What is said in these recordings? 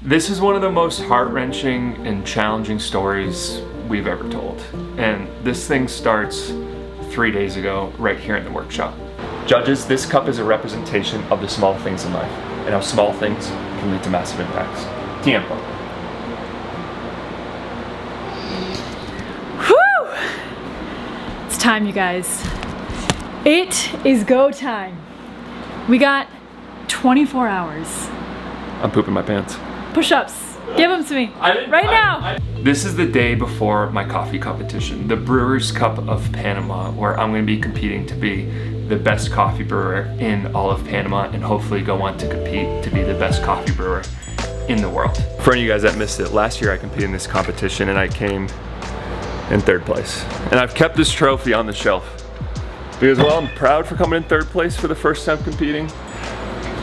This is one of the most heart-wrenching and challenging stories we've ever told. And this thing starts 3 days ago, right here in the workshop. Judges, this cup is a representation of the small things in life and how small things can lead to massive impacts. Tiempo. Whew! It's time, you guys. It is go time. We got 24 hours. I'm pooping my pants. Push-ups. Give them to me. Right now. This is the day before my coffee competition, the Brewers Cup of Panama, where I'm going to be competing to be the best coffee brewer in all of Panama and hopefully go on to compete to be the best coffee brewer in the world. For any of you guys that missed it, last year I competed in this competition and I came in 3rd place. And I've kept this trophy on the shelf because while I'm proud for coming in 3rd place for the first time competing,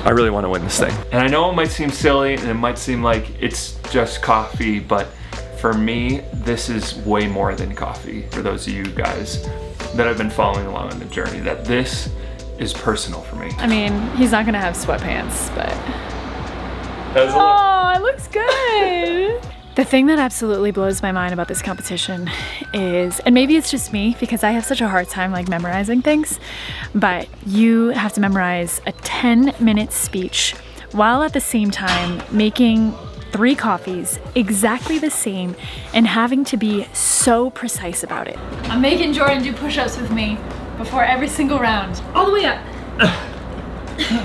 I really want to win this thing. And I know it might seem silly and it might seem like it's just coffee, but for me, this is way more than coffee. For those of you guys that have been following along on the journey, that this is personal for me. I mean, he's not gonna have sweatpants, but... Oh, it looks good. The thing that absolutely blows my mind about this competition is, and maybe it's just me because I have such a hard time like memorizing things, but you have to memorize a 10-minute speech while at the same time making 3 coffees exactly the same and having to be so precise about it. I'm making Jordan do push-ups with me before every single round. All the way up.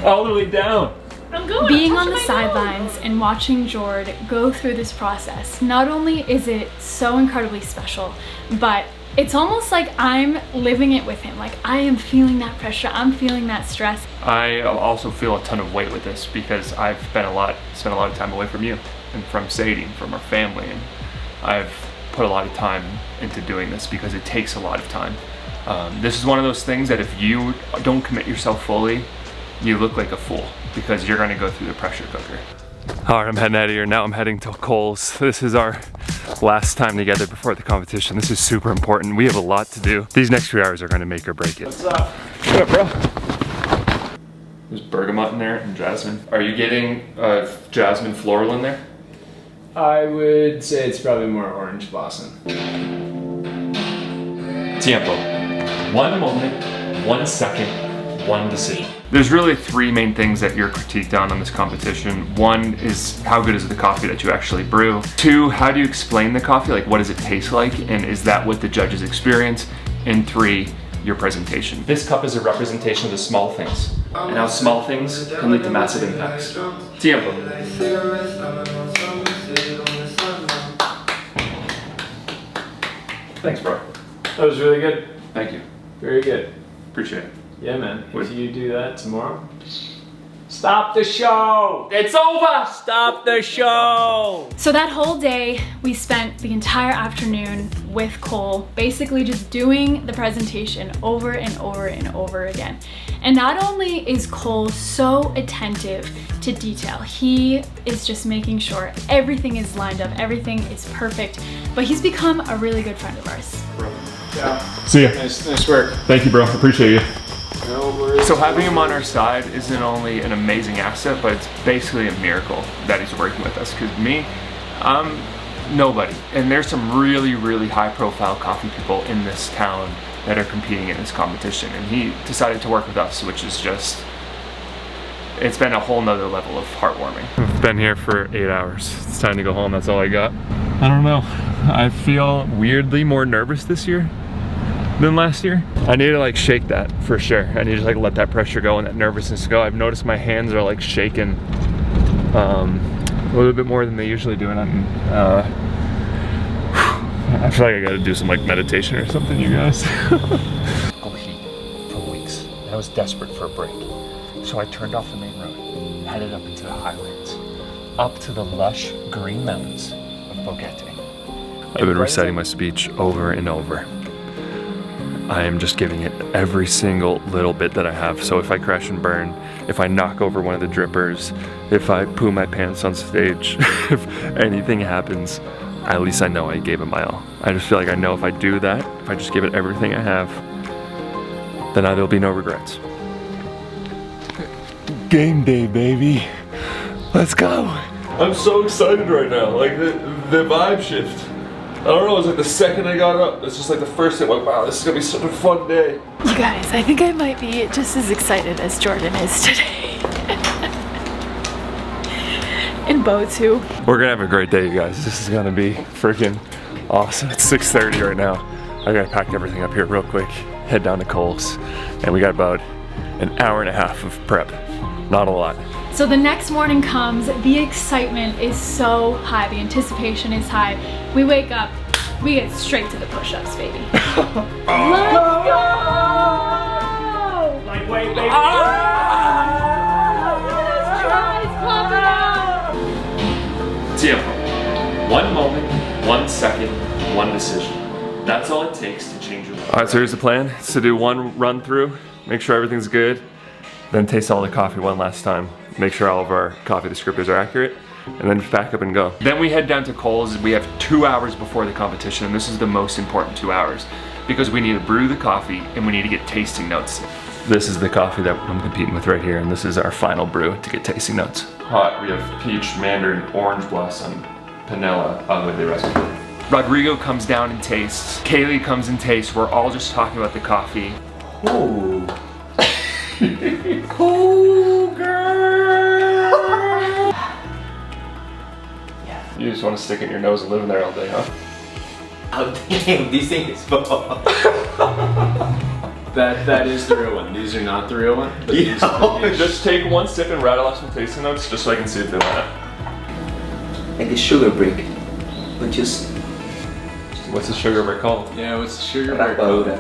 all the way down. I'm going. Being on the sidelines and watching Jord go through this process, not only is it so incredibly special, but it's almost like I'm living it with him. Like I am feeling that pressure, I'm feeling that stress. I also feel a ton of weight with this because I've spent a lot of time away from you and from Sadie and from our family, and I've put a lot of time into doing this because it takes a lot of time. This is one of those things that if you don't commit yourself fully, you look like a fool because you're gonna go through the pressure cooker. All right, I'm heading out of here. Now I'm heading to Cole's. This is our last time together before the competition. This is super important. We have a lot to do. These next few hours are gonna make or break it. What's up? What up, bro? There's bergamot in there and jasmine. Are you getting jasmine floral in there? I would say it's probably more orange blossom. Tiempo. 1 moment, 1 second, 1 decision. There's really 3 main things that you're critiqued on this competition. 1 is how good is the coffee that you actually brew. 2, how do you explain the coffee? Like what does it taste like? And is that what the judges experience? And 3, your presentation. This cup is a representation of the small things and how small things can lead to massive impacts. Tiempo. Thanks, bro. That was really good. Thank you. Very good. Appreciate it. Yeah, man. If you do that tomorrow, stop the show! It's over! Stop the show! So that whole day, we spent the entire afternoon with Cole, basically just doing the presentation over and over and over again. And not only is Cole so attentive to detail, he is just making sure everything is lined up, everything is perfect, but he's become a really good friend of ours. Yeah. See ya. Nice work. Thank you, bro. Appreciate you. No worries. So having him on our side isn't only an amazing asset, but it's basically a miracle that he's working with us. Because me, I'm nobody. And there's some really, really high profile coffee people in this town that are competing in this competition. And he decided to work with us, which is just, it's been a whole nother level of heartwarming. I've been here for 8 hours. It's time to go home, that's all I got. I don't know. I feel weirdly more nervous this year than last year. I need to like shake that for sure. I need to like let that pressure go and that nervousness go. I've noticed my hands are like shaking a little bit more than they usually do, and I feel like I gotta do some like meditation or something, you guys. Heat for weeks. I was desperate for a break. So I turned off the main road and headed up into the highlands, up to the lush green mountains of Boquete. I've been reciting my speech over and over. I am just giving it every single little bit that I have. So if I crash and burn, if I knock over one of the drippers, if I poo my pants on stage, if anything happens, at least I know I gave it my all. I just feel like I know if I do that, if I just give it everything I have, then there'll be no regrets. Game day, baby. Let's go. I'm so excited right now. Like the vibe shift. I don't know, it was like the second I got up, it's just like the first thing, like, wow, this is gonna be such a fun day. You guys, I think I might be just as excited as Jordan is today. And Bo too. We're gonna have a great day, you guys. This is gonna be freaking awesome. It's 6:30 right now. I gotta pack everything up here real quick, head down to Cole's, and we got about an hour and a half of prep. Not a lot. So the next morning comes, the excitement is so high, the anticipation is high. We wake up, we get straight to the push-ups, baby. Let's go! Like, wait, baby. Simple. One moment, 1 second, one decision. That's all it takes to change your life. All right, so here's the plan. It's to do one run through, make sure everything's good, then taste all the coffee one last time. Make sure all of our coffee descriptors are accurate, and then pack up and go. Then we head down to Cole's. We have 2 hours before the competition, and this is the most important 2 hours because we need to brew the coffee and we need to get tasting notes. This is the coffee that I'm competing with right here, and this is our final brew to get tasting notes. Hot, we have peach, mandarin, orange blossom, panela, agave de recipe. Rodrigo comes down and tastes. Kaylee comes and tastes. We're all just talking about the coffee. Ooh. Cool girl. Yeah. You just want to stick it in your nose and live in there all day, huh? Oh damn, these things fall. That is the real one. These are not the real one. But these are the Just take one sip and rattle off some tasting notes just so I can see if they line up. Like a sugar break, but just What's the sugar break called? Yeah, what's the sugar Rapadura. break?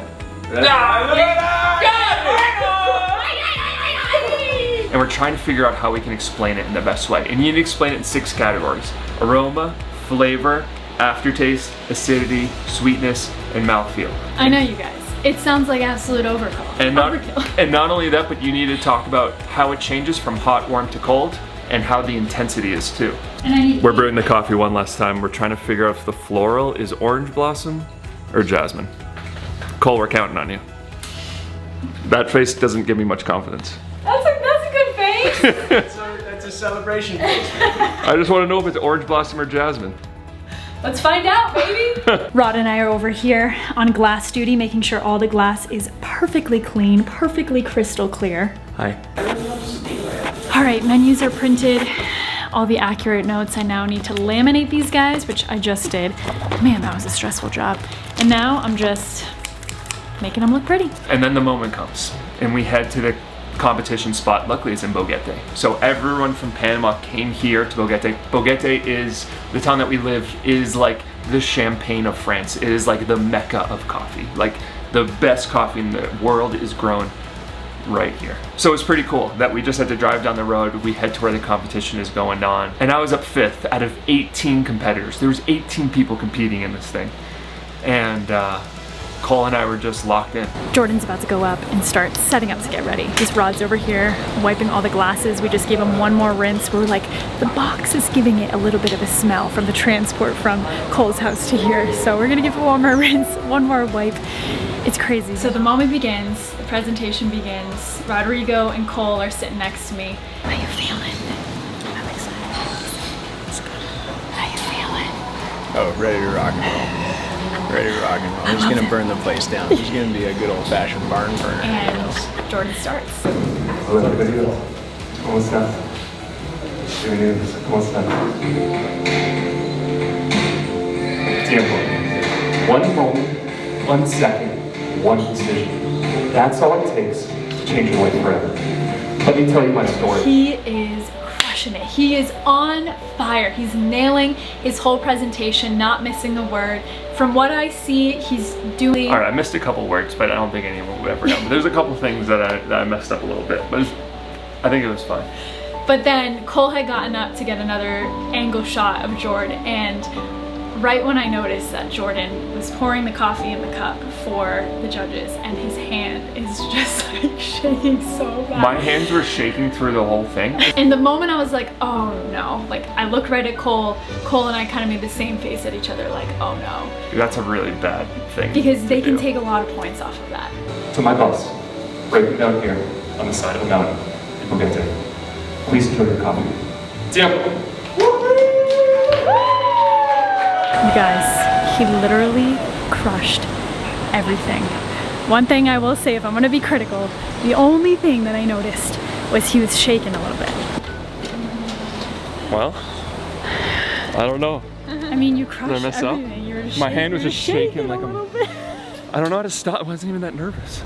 And we're trying to figure out how we can explain it in the best way. And you need to explain it in 6 categories: aroma, flavor, aftertaste, acidity, sweetness, and mouthfeel. I know you guys. It sounds like absolute overkill. And not, Overkill. and not only that, but you need to talk about how it changes from hot, warm to cold, and how the intensity is too. And I need We're brewing the coffee one last time. We're trying to figure out if the floral is orange blossom or jasmine. Cole, we're counting on you. That face doesn't give me much confidence. That's a good face. That's a celebration face. I just want to know if it's orange blossom or jasmine. Let's find out, baby. Rod and I are over here on glass duty, making sure all the glass is perfectly clean, perfectly crystal clear. Hi. All right, menus are printed, all the accurate notes. I now need to laminate these guys, which I just did. Man, that was a stressful job. And now I'm just making them look pretty. And then the moment comes, and we head to the competition spot. Luckily, it's in Boguete. So everyone from Panama came here to Boguete. Boguete is, the town that we live, is like the Champagne of France. It is like the mecca of coffee. Like the best coffee in the world is grown right here. So it's pretty cool that we just had to drive down the road. We head to where the competition is going on. And I was up 5th out of 18 competitors. There was 18 people competing in this thing. And Cole and I were just locked in. Jordan's about to go up and start setting up to get ready. His Rod's over here wiping all the glasses. We just gave him one more rinse. We're like, the box is giving it a little bit of a smell from the transport from Cole's house to here. So we're gonna give it one more rinse, one more wipe. It's crazy. So the moment begins, the presentation begins. Rodrigo and Cole are sitting next to me. How you feeling? I'm excited. How you feeling? Oh, ready to rock and roll. Ready to rock and roll. He's gonna burn the place down. He's gonna be a good old-fashioned barn burner. And Jordan starts. Hola, querido. ¿Cómo estás? Bienvenidos. ¿Cómo están? Tiempo. One moment, 1 second, one decision. That's all it takes to change your life forever. Let me tell you my story. He is crushing it. He is on fire. He's nailing his whole presentation, not missing a word. From what I see, he's doing... All right, I missed a couple words, but I don't think anyone would ever know. But there's a couple things that I messed up a little bit, but I think it was fine. But then Cole had gotten up to get another angle shot of Jordan, and right when I noticed that Jordan was pouring the coffee in the cup for the judges, and his hand is just like shaking so bad. My hands were shaking through the whole thing. And the moment I was like, oh no, like I looked right at Cole and I kind of made the same face at each other, like, oh no. That's a really bad thing. Because they can do. take a lot of points off of that. To my boss, breaking down here on the side of the mountain in Boguete. Please enjoy your coffee. Tiempo. You guys, he literally crushed everything. One thing I will say, if I'm gonna be critical, the only thing that I noticed was he was shaking a little bit. Well, I don't know. I mean, you crushed mess up? everything. You were just My hand was just shaking like a a- little bit. I don't know how to stop. I wasn't even that nervous.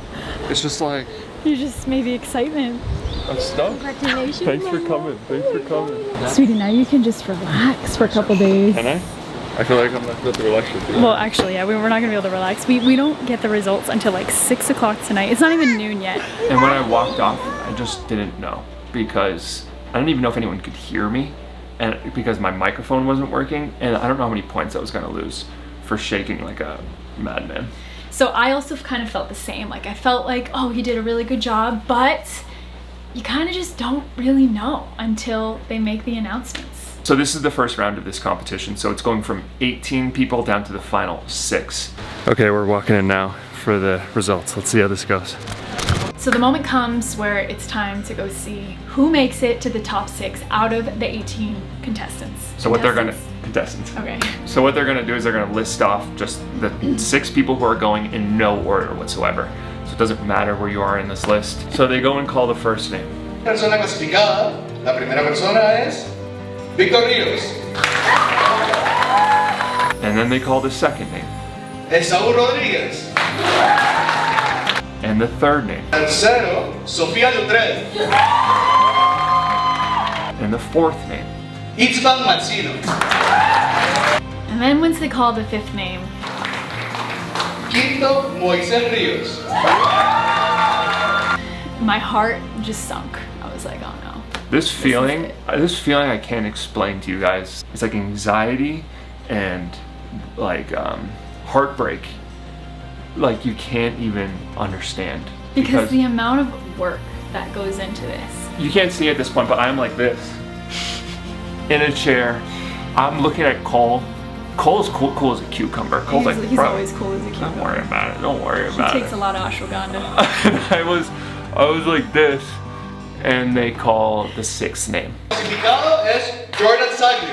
It's just like, You just maybe excitement. I'm stuck. Congratulations. Thanks for coming. Thanks for coming. Sweetie, now you can just relax for a couple days. Can I? I feel like I'm not going to relax with you. Well, actually, yeah, we're not gonna be able to relax. We don't get the results until like 6 o'clock tonight. It's not even noon yet. And when I walked off, I just didn't know because I didn't even know if anyone could hear me, and because my microphone wasn't working, and I don't know how many points I was gonna lose for shaking like a madman. So I also kind of felt the same. Like I felt like, oh, he did a really good job, but you kind of just don't really know until they make the announcements. So this is the first round of this competition. So it's going from 18 people down to the final 6. Okay, we're walking in now for the results. Let's see how this goes. So the moment comes where it's time to go see who makes it to the top 6 out of the 18 contestants. So what they're gonna, contestants. Okay. So what they're gonna do is they're gonna list off just the 6 people who are going in no order whatsoever. So it doesn't matter where you are in this list. So they go and call the first name. Persona clasificada, la primera persona es Víctor Ríos, And then they call the second name. Esaú Rodríguez, And the third name. tercero, Sofía Lutred, And the fourth name. Itzban Mancino, And then once they call the 5th name, quinto, Moisés Ríos. my heart just sunk. I was like, oh no. This feeling I can't explain to you guys. It's like anxiety and like heartbreak. Like you can't even understand. Because the amount of work that goes into this. You can't see at this point, but I'm like this. In a chair. I'm looking at Cole. Cole's cool as a cucumber. Cole's like, He's bro, always cool as a don't cucumber. worry about it. Don't worry He about takes it. a lot of ashwagandha. And I was like this. And they call the 6th name. Clasificado es Jordan Sagli.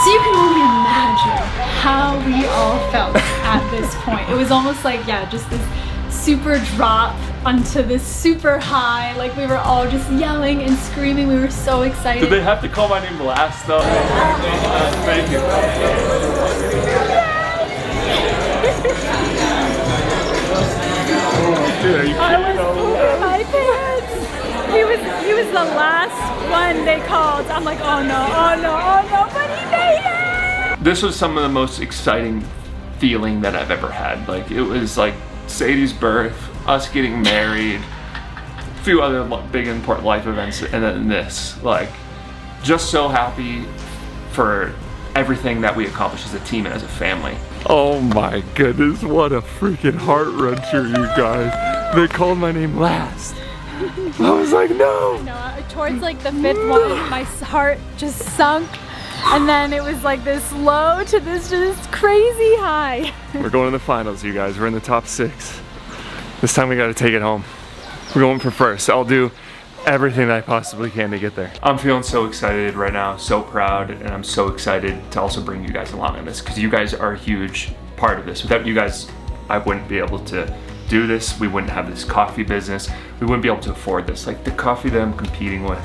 So you can only imagine how we all felt at this point. It was almost like, yeah, just this super drop onto this super high. Like we were all just yelling and screaming. We were so excited. Did they have to call my name last though? Thank you. Dude, are you I kidding? was pooping my pants. He was the last one they called. I'm like, oh no, oh no, oh no, but he made it! This was some of the most exciting feeling that I've ever had. Like it was like Sadie's birth, us getting married, a few other big important life events, and then this. Like, just so happy for everything that we accomplished as a team and as a family. Oh my goodness, what a freaking heart wrencher, you guys. They called my name last. I was like, no. No, towards like the 5th one, my heart just sunk. And then it was like this low to this just crazy high. We're going to the finals, you guys. We're in the top 6. This time we got to take it home. We're going for first. I'll do everything that I possibly can to get there. I'm feeling so excited right now, so proud, and I'm so excited to also bring you guys along on this because you guys are a huge part of this. Without you guys, I wouldn't be able to do this. We wouldn't have this coffee business. We wouldn't be able to afford this. Like the coffee that I'm competing with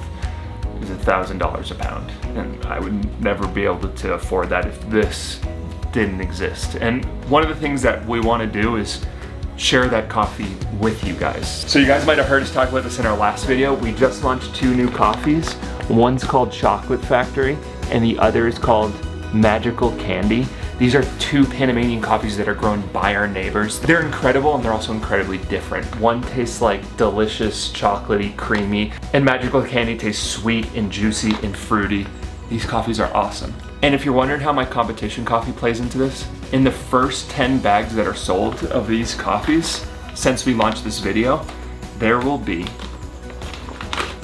is $1,000 a pound, and I would never be able to afford that if this didn't exist. And one of the things that we want to do is share that coffee with you guys. So you guys might have heard us talk about this in our last video. We just launched 2 new coffees. One's called Chocolate Factory and the other is called Magical Candy. These are 2 Panamanian coffees that are grown by our neighbors. They're incredible and they're also incredibly different. One tastes like delicious, chocolatey, creamy, and Magical Candy tastes sweet and juicy and fruity. These coffees are awesome. And if you're wondering how my competition coffee plays into this, in the first 10 bags that are sold of these coffees, since we launched this video, there will be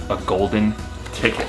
a golden ticket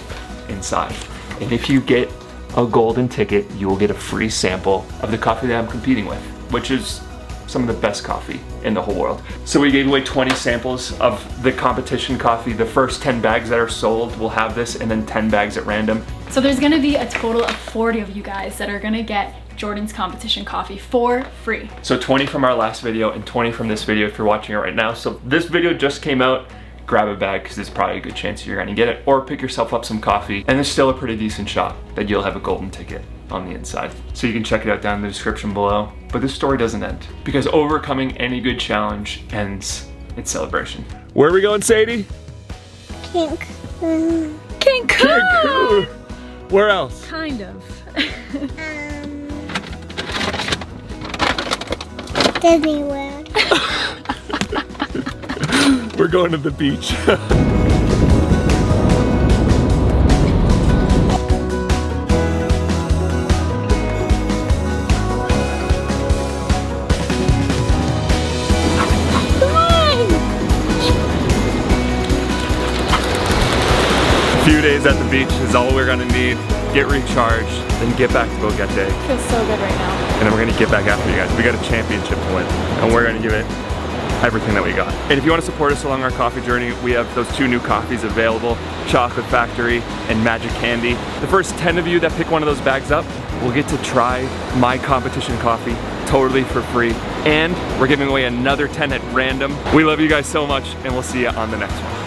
inside. And if you get a golden ticket, you will get a free sample of the coffee that I'm competing with, which is some of the best coffee in the whole world. So we gave away 20 samples of the competition coffee. The first 10 bags that are sold will have this, and then 10 bags at random. So there's gonna be a total of 40 of you guys that are gonna get Jordan's competition coffee for free. So 20 from our last video and 20 from this video if you're watching it right now. So this video just came out. Grab a bag because there's probably a good chance you're gonna get it, or pick yourself up some coffee, and there's still a pretty decent shot that you'll have a golden ticket on the inside. So you can check it out down in the description below. But this story doesn't end, because overcoming any good challenge ends in celebration. Where are we going, Sadie? Cancun. Cancun! Where else? Kind of. Disney World. We're going to the beach. A few days at the beach is all we're gonna need. Get recharged, then get back to Bogete. Feels so good right now. And then we're gonna get back after you guys. We got a championship to win, and we're gonna give it everything that we got. And if you want to support us along our coffee journey, we have those 2 new coffees available, Chocolate Factory and Magic Candy. The first 10 of you that pick one of those bags up will get to try my competition coffee totally for free. And we're giving away another 10 at random. We love you guys so much, and we'll see you on the next one.